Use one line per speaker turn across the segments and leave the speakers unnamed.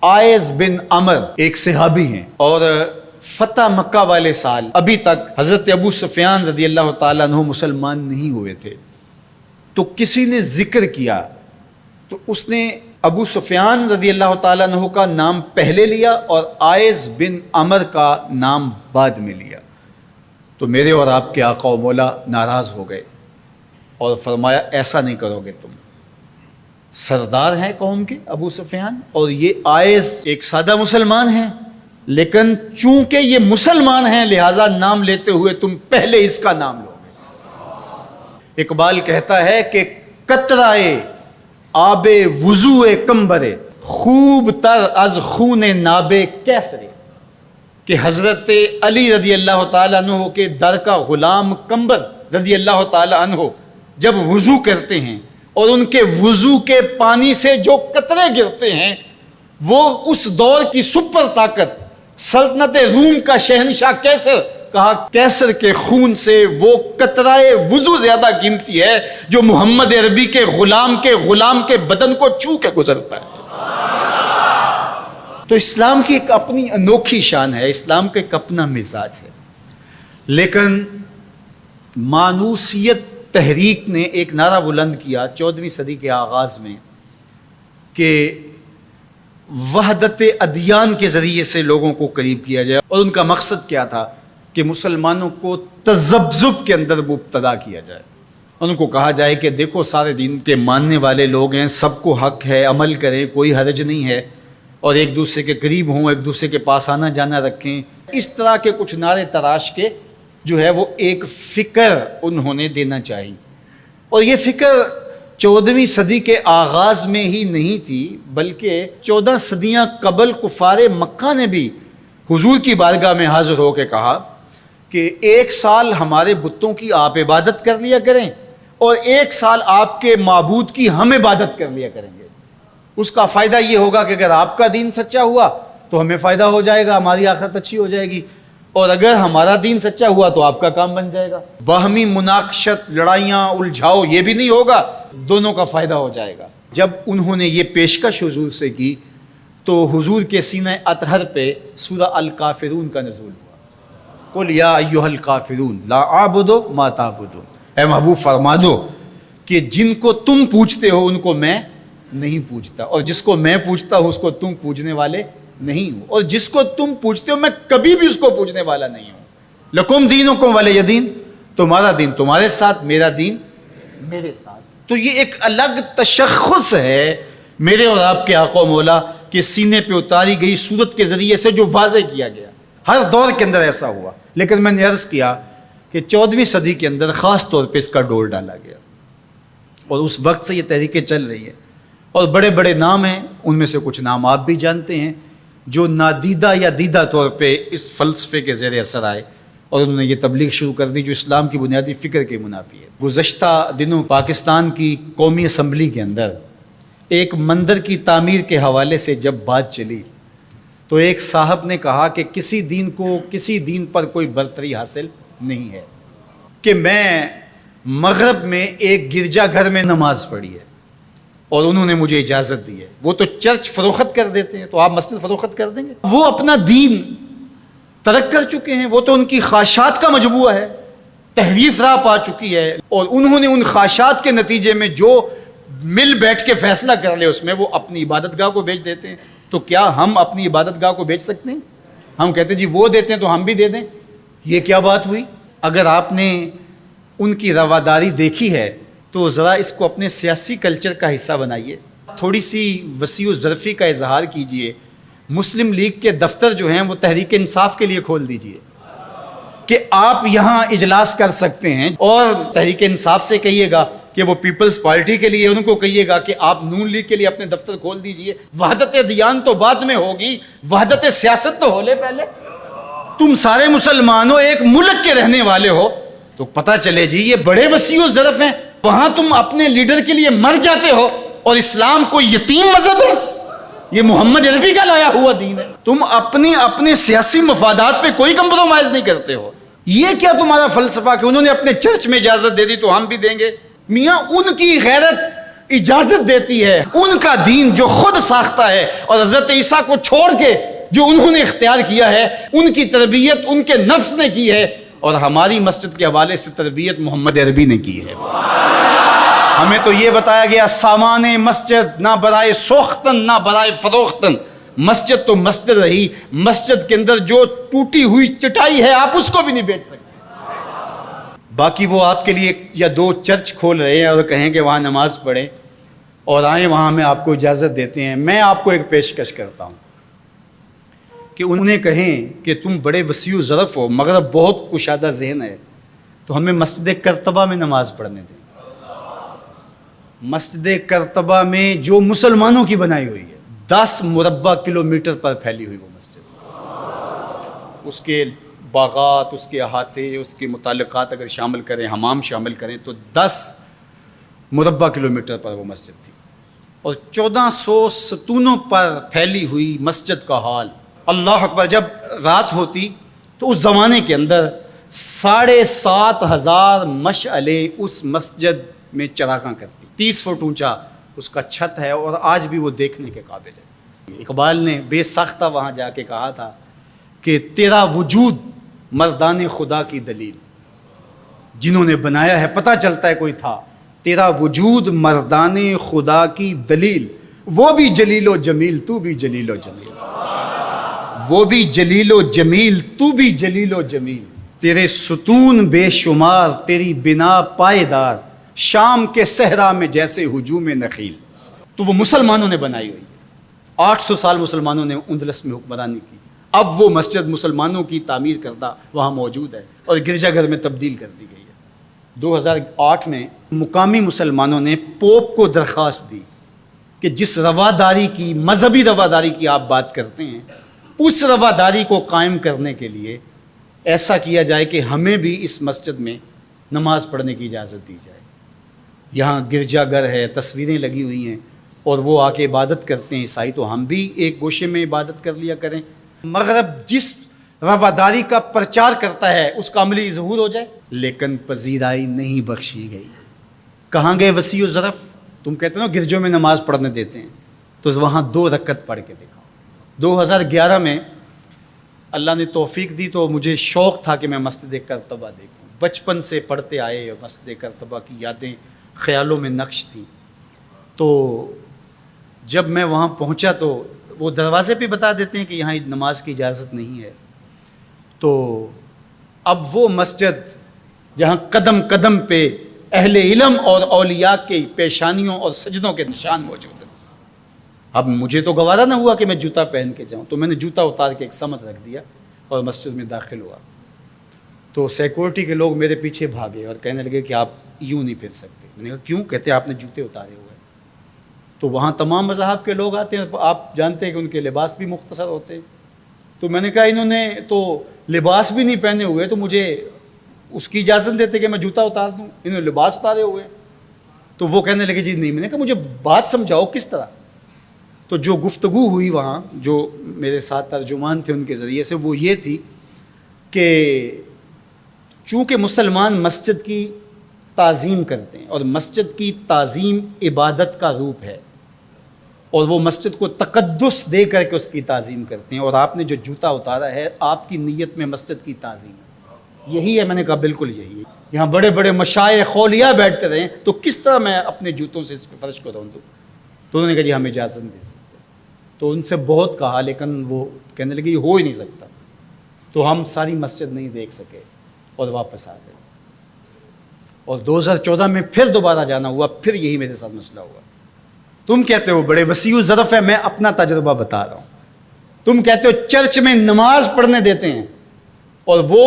Eyes بن عمر ایک صحابی ہیں اور فتح مکہ والے سال ابھی تک حضرت ابو سفیان رضی اللہ تعالیٰ عنہ مسلمان نہیں ہوئے تھے. تو کسی نے ذکر کیا تو اس نے ابو سفیان رضی اللہ تعالیٰ عنہ کا نام پہلے لیا اور آئز بن عمر کا نام بعد میں لیا. تو میرے اور آپ کے آقا و مولا ناراض ہو گئے اور فرمایا ایسا نہیں کرو گے، تم سردار ہیں قوم کے ابو سفیان اور یہ آئز ایک سادہ مسلمان ہیں، لیکن چونکہ یہ مسلمان ہیں لہٰذا نام لیتے ہوئے تم پہلے اس کا نام لو گے. اقبال کہتا ہے کہ قطرائے آب وضو کمبرے خوب تر از خون ناب کیسرے، کہ حضرت علی رضی اللہ تعالیٰ عنہ کے در کا غلام کمبر رضی اللہ تعالیٰ عنہ جب وضو کرتے ہیں اور ان کے وضو کے پانی سے جو قطرے گرتے ہیں وہ اس دور کی سپر طاقت سلطنت روم کا شہنشاہ کیسر، کہا کیسر کے خون سے وہ قطرائے وضو زیادہ قیمتی ہے جو محمد عربی کے غلام کے بدن کو چھو کے گزرتا ہے. تو اسلام کی ایک اپنی انوکھی شان ہے، اسلام کا ایک اپنا مزاج ہے. لیکن مانوسیت تحریک نے ایک نعرہ بلند کیا 14ویں صدی کے آغاز میں کہ وحدت ادیان کے ذریعے سے لوگوں کو قریب کیا جائے، اور ان کا مقصد کیا تھا کہ مسلمانوں کو تذبذب کے اندر مبتلا کیا جائے. ان کو کہا جائے کہ دیکھو سارے دین کے ماننے والے لوگ ہیں، سب کو حق ہے، عمل کریں، کوئی حرج نہیں ہے، اور ایک دوسرے کے قریب ہوں، ایک دوسرے کے پاس آنا جانا رکھیں. اس طرح کے کچھ نعرے تراش کے جو ہے وہ ایک فکر انہوں نے دینا چاہیے. اور یہ فکر 14ویں صدی کے آغاز میں ہی نہیں تھی بلکہ 14 صدیاں قبل کفار مکہ نے بھی حضور کی بارگاہ میں حاضر ہو کے کہا کہ 1 سال ہمارے بتوں کی آپ عبادت کر لیا کریں اور 1 سال آپ کے معبود کی ہم عبادت کر لیا کریں گے. اس کا فائدہ یہ ہوگا کہ اگر آپ کا دین سچا ہوا تو ہمیں فائدہ ہو جائے گا، ہماری آخرت اچھی ہو جائے گی، اور اگر ہمارا دین سچا ہوا تو آپ کا کام بن جائے گا. باہمی مناقشت، لڑائیاں، الجھاؤ یہ بھی نہیں ہوگا، دونوں کا فائدہ ہو جائے گا. جب انہوں نے یہ پیشکش حضور سے کی تو حضور کے سینہ اطہر پہ سورہ الکافرون کا نزول ہوا. قل یا ایھا الکافرون لا اعبد ما تعبدون، اے محبوب فرما دو کہ جن کو تم پوجتے ہو ان کو میں نہیں پوجتا، اور جس کو میں پوجتا ہوں اس کو تم پوجنے والے نہیں ہو، اور جس کو تم پوجتے ہو میں کبھی بھی اس کو پوجنے والا نہیں ہوں. لکم دینکم ولی دین، تمہارا دین تمہارے ساتھ، میرا دین میرے ساتھ. تو یہ ایک الگ تشخص ہے میرے اور آپ کے آقا و مولا کے سینے پہ اتاری گئی صورت کے ذریعے سے جو واضح کیا گیا. ہر دور کے اندر ایسا ہوا، لیکن میں نے عرض کیا کہ 14ویں صدی کے اندر خاص طور پہ اس کا ڈور ڈالا گیا، اور اس وقت سے یہ تحریکیں چل رہی ہیں. اور بڑے بڑے نام ہیں، ان میں سے کچھ نام آپ بھی جانتے ہیں جو نادیدہ یا دیدہ طور پہ اس فلسفے کے زیر اثر آئے اور انہوں نے یہ تبلیغ شروع کر دی جو اسلام کی بنیادی فکر کے منافی ہے. گزشتہ دنوں پاکستان کی قومی اسمبلی کے اندر ایک مندر کی تعمیر کے حوالے سے جب بات چلی تو ایک صاحب نے کہا کہ کسی دین کو کسی دین پر کوئی برتری حاصل نہیں ہے، کہ میں مغرب میں ایک گرجا گھر میں نماز پڑھی ہے اور انہوں نے مجھے اجازت دی ہے. وہ تو چرچ فروخت کر دیتے ہیں تو آپ مسجد فروخت کر دیں گے؟ وہ اپنا دین ترک کر چکے ہیں، وہ تو ان کی خواہشات کا مجموعہ ہے، تحریف راہ پا چکی ہے، اور انہوں نے ان خواہشات کے نتیجے میں جو مل بیٹھ کے فیصلہ کر لے اس میں وہ اپنی عبادت گاہ کو بیچ دیتے ہیں. تو کیا ہم اپنی عبادت گاہ کو بیچ سکتے ہیں؟ ہم کہتے ہیں جی وہ دیتے ہیں تو ہم بھی دے دیں. یہ کیا بات ہوئی؟ اگر آپ نے ان کی رواداری دیکھی ہے تو ذرا اس کو اپنے سیاسی کلچر کا حصہ بنائیے، تھوڑی سی وسیع و ظرفی کا اظہار کیجئے. مسلم لیگ کے دفتر جو ہیں وہ تحریک انصاف کے لیے کھول دیجئے کہ آپ یہاں اجلاس کر سکتے ہیں، اور تحریک انصاف سے کہیے گا کہ وہ پیپلز پارٹی کے لیے، ان کو کہیے گا کہ آپ نون لیگ کے لیے اپنے دفتر کھول دیجئے. وحدت ادیان تو بعد میں ہوگی، وحدت سیاست تو ہو لے پہلے. تم سارے مسلمانوں ایک ملک کے رہنے والے ہو تو پتہ چلے جی یہ بڑے وسیع و ظرف ہیں. وہاں تم اپنے لیڈر کے لیے مر جاتے ہو، اور اسلام کوئی یتیم مذہب ہے؟ یہ محمد عربی کا لایا ہوا دین ہے. تم اپنے سیاسی مفادات پہ کوئی کمپرومائز نہیں کرتے ہو. یہ کیا تمہارا فلسفہ کہ انہوں نے اپنے چرچ میں اجازت دے دی تو ہم بھی دیں گے؟ میاں ان کی غیرت اجازت دیتی ہے، ان کا دین جو خود ساختہ ہے، اور حضرت عیسیٰ کو چھوڑ کے جو انہوں نے اختیار کیا ہے، ان کی تربیت ان کے نفس نے کی ہے، اور ہماری مسجد کے حوالے سے تربیت محمد عربی نے کی ہے۔ ہمیں تو یہ بتایا گیا سامان مسجد نہ برائے سوختن نہ برائے فروختن، مسجد تو مسجد رہی، مسجد کے اندر جو ٹوٹی ہوئی چٹائی ہے آپ اس کو بھی نہیں بیچ سکتے۔ باقی وہ آپ کے لیے یا دو چرچ کھول رہے ہیں اور کہیں کہ وہاں نماز پڑھیں اور آئیں، وہاں ہمیں آپ کو اجازت دیتے ہیں۔ میں آپ کو ایک پیشکش کرتا ہوں کہ انہیں کہیں کہ تم بڑے وسیع و ظرف ہو مگر بہت کشادہ ذہن ہے، تو ہمیں مسجد کرتبہ میں نماز پڑھنے دیں۔ مسجد کرتبہ میں جو مسلمانوں کی بنائی ہوئی ہے، 10 مربع کلومیٹر پر پھیلی ہوئی وہ مسجد، اس کے باغات، اس کے احاطے، اس کے متعلقات اگر شامل کریں، حمام شامل کریں، تو 10 مربع کلومیٹر پر وہ مسجد تھی، اور 1400 ستونوں پر پھیلی ہوئی مسجد کا حال۔ اللہ اکبر! جب رات ہوتی تو اس زمانے کے اندر 7500 مشعلیں اس مسجد میں چراغاں کرتی، 30 فٹ اونچا اس کا چھت ہے، اور آج بھی وہ دیکھنے کے قابل ہے۔ اقبال نے بے ساختہ وہاں جا کے کہا تھا کہ تیرا وجود مردان خدا کی دلیل، جنہوں نے بنایا ہے پتہ چلتا ہے کوئی تھا، تیرا وجود مردان خدا کی دلیل، وہ بھی جلیل و جمیل تو بھی جلیل و جمیل، وہ بھی جلیل و جمیل تو بھی جلیل و جمیل، تیرے ستون بے شمار تیری بنا پائیدار، شام کے صحرا میں جیسے ہجوم نخیل۔ تو وہ مسلمانوں نے بنائی ہوئی ہے، 800 سال مسلمانوں نے اندلس میں حکمرانی کی، اب وہ مسجد مسلمانوں کی تعمیر کردہ وہاں موجود ہے اور گرجا گھر میں تبدیل کر دی گئی ہے۔ 2008 میں مقامی مسلمانوں نے پوپ کو درخواست دی کہ جس رواداری کی، مذہبی رواداری کی آپ بات کرتے ہیں، اس رواداری کو قائم کرنے کے لیے ایسا کیا جائے کہ ہمیں بھی اس مسجد میں نماز پڑھنے کی اجازت دی جائے۔ یہاں گرجا گھر ہے، تصویریں لگی ہوئی ہیں، اور وہ آ کے عبادت کرتے ہیں عیسائی، تو ہم بھی ایک گوشے میں عبادت کر لیا کریں۔ مغرب جس رواداری کا پرچار کرتا ہے اس کا عملی ظہور ہو جائے، لیکن پذیرائی نہیں بخشی گئی۔ کہاں گئے وسیع و ظرف؟ تم کہتے ہو گرجوں میں نماز پڑھنے دیتے ہیں، تو وہاں 2 رکعت پڑھ کے دکھاؤ۔ 2011 میں اللہ نے توفیق دی تو مجھے شوق تھا کہ میں مسجد کرتبہ دیکھوں، بچپن سے پڑھتے آئے، مسجد کرتبہ کی یادیں خیالوں میں نقش تھیں۔ تو جب میں وہاں پہنچا تو وہ دروازے پہ بتا دیتے ہیں کہ یہاں نماز کی اجازت نہیں ہے، تو اب وہ مسجد جہاں قدم قدم پہ اہل علم اور اولیاء کی پیشانیوں اور سجدوں کے نشان موجود ہیں، اب مجھے تو گوارا نہ ہوا کہ میں جوتا پہن کے جاؤں، تو میں نے جوتا اتار کے ایک سمت رکھ دیا اور مسجد میں داخل ہوا۔ تو سیکورٹی کے لوگ میرے پیچھے بھاگے اور کہنے لگے کہ آپ یوں نہیں پھر سکتے۔ میں نے کہا کیوں؟ کہتے آپ نے جوتے اتارے ہوئے۔ تو وہاں تمام مذاہب کے لوگ آتے ہیں، آپ جانتے ہیں کہ ان کے لباس بھی مختصر ہوتے ہیں، تو میں نے کہا انہوں نے تو لباس بھی نہیں پہنے ہوئے، تو مجھے اس کی اجازت دیتے کہ میں جوتا اتار دوں؟ انہوں نے لباس اتارے ہوئے۔ تو وہ کہنے لگے جی نہیں۔ میں نے کہا مجھے بات سمجھاؤ کس طرح؟ تو جو گفتگو ہوئی وہاں، جو میرے ساتھ ترجمان تھے ان کے ذریعے سے، وہ یہ تھی کہ چونکہ مسلمان مسجد کی تعظیم کرتے ہیں اور مسجد کی تعظیم عبادت کا روپ ہے، اور وہ مسجد کو تقدس دے کر کے اس کی تعظیم کرتے ہیں، اور آپ نے جو جوتا اتارا ہے آپ کی نیت میں مسجد کی تعظیم ہے، یہی ہے۔ میں نے کہا بالکل یہی ہے۔ یہاں بڑے بڑے مشائخ اولیاء بیٹھتے رہیں تو کس طرح میں اپنے جوتوں سے اس فرش کو روندوں؟ تو انہوں نے کہا جی ہم اجازت نہیں دے سکتے۔ تو ان سے بہت کہا، لیکن وہ کہنے لگے یہ ہو ہی نہیں سکتا، تو ہم ساری مسجد نہیں دیکھ سکے اور واپس آ گئے۔ اور 2014 میں پھر دوبارہ جانا ہوا، پھر یہی میرے ساتھ مسئلہ ہوا۔ تم کہتے ہو بڑے وسیع ظرف ہے، میں اپنا تجربہ بتا رہا ہوں۔ تم کہتے ہو چرچ میں نماز پڑھنے دیتے ہیں اور وہ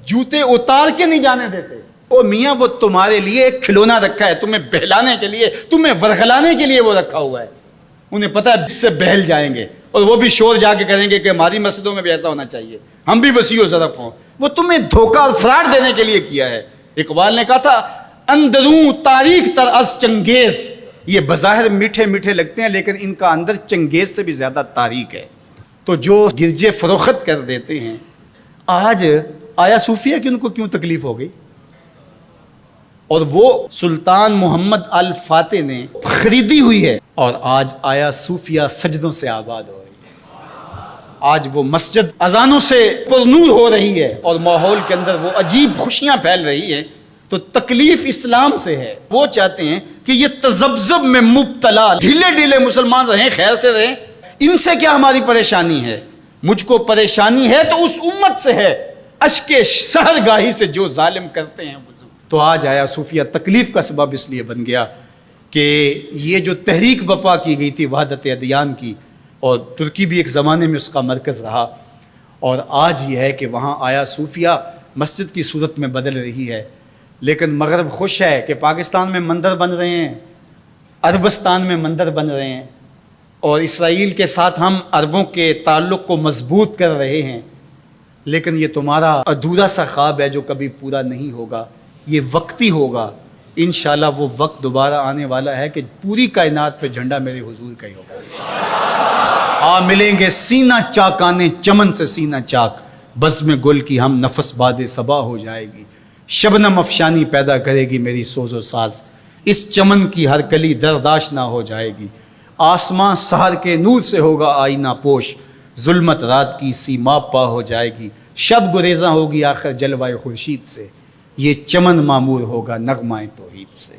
جوتے اتار کے نہیں جانے دیتے۔ او میاں، وہ تمہارے لیے ایک کھلونا رکھا ہے، تمہیں بہلانے کے لیے، تمہیں ورغلانے کے لیے وہ رکھا ہوا ہے۔ انہیں پتہ ہے اس سے بہل جائیں گے، اور وہ بھی شور جا کے کریں گے کہ ہماری مسجدوں میں بھی ایسا ہونا چاہیے، ہم بھی وسیع ظرف ہوں۔ وہ تمہیں دھوکہ اور فراڈ دینے کے لیے کیا ہے۔ اقبال نے کہا تھا اندروں تاریخ تر از چنگیز، یہ بظاہر میٹھے میٹھے لگتے ہیں لیکن ان کا اندر چنگیز سے بھی زیادہ تاریخ ہے۔ تو جو گرجے فروخت کر دیتے ہیں، آج آیا صوفیہ کہ ان کو کیوں تکلیف ہو گئی؟ اور وہ سلطان محمد الفاتح نے خریدی ہوئی ہے، اور آج آیا صوفیہ سجدوں سے آباد ہو رہی ہے۔ آج وہ مسجد اذانوں سے پرنور ہو رہی ہے اور ماحول کے اندر وہ عجیب خوشیاں پھیل رہی ہیں۔ تو تکلیف اسلام سے ہے، وہ چاہتے ہیں کہ یہ تذبذب میں مبتلا ڈھیلے ڈھیلے مسلمان رہیں، خیر سے رہیں، ان سے کیا ہماری پریشانی ہے؟ مجھ کو پریشانی ہے تو اس امت سے ہے، اشک سحرگاہی سے جو ظالم کرتے ہیں وضو۔ تو آج آیا صوفیہ تکلیف کا سبب اس لیے بن گیا کہ یہ جو تحریک بپا کی گئی تھی وحدت ادیان کی، اور ترکی بھی ایک زمانے میں اس کا مرکز رہا، اور آج یہ ہے کہ وہاں آیا صوفیہ مسجد کی صورت میں بدل رہی ہے۔ لیکن مغرب خوش ہے کہ پاکستان میں مندر بن رہے ہیں، عربستان میں مندر بن رہے ہیں، اور اسرائیل کے ساتھ ہم عربوں کے تعلق کو مضبوط کر رہے ہیں، لیکن یہ تمہارا ادھورا سا خواب ہے جو کبھی پورا نہیں ہوگا، یہ وقتی ہوگا۔ انشاءاللہ وہ وقت دوبارہ آنے والا ہے کہ پوری کائنات پہ جھنڈا میرے حضور کا ہی ہوگا۔ ملیں گے سینہ چاکانے چمن سے سینہ چاک، بزم گل کی ہم نفس باد صبا ہو جائے گی، شبنم افشانی پیدا کرے گی میری سوز و ساز، اس چمن کی ہر کلی درداش نہ ہو جائے گی، آسمان سحر کے نور سے ہوگا آئینہ پوش، ظلمت رات کی سیما پا ہو جائے گی، شب گریزاں ہوگی آخر جلوہ خورشید سے، یہ چمن معمور ہوگا نغمہ توحید سے۔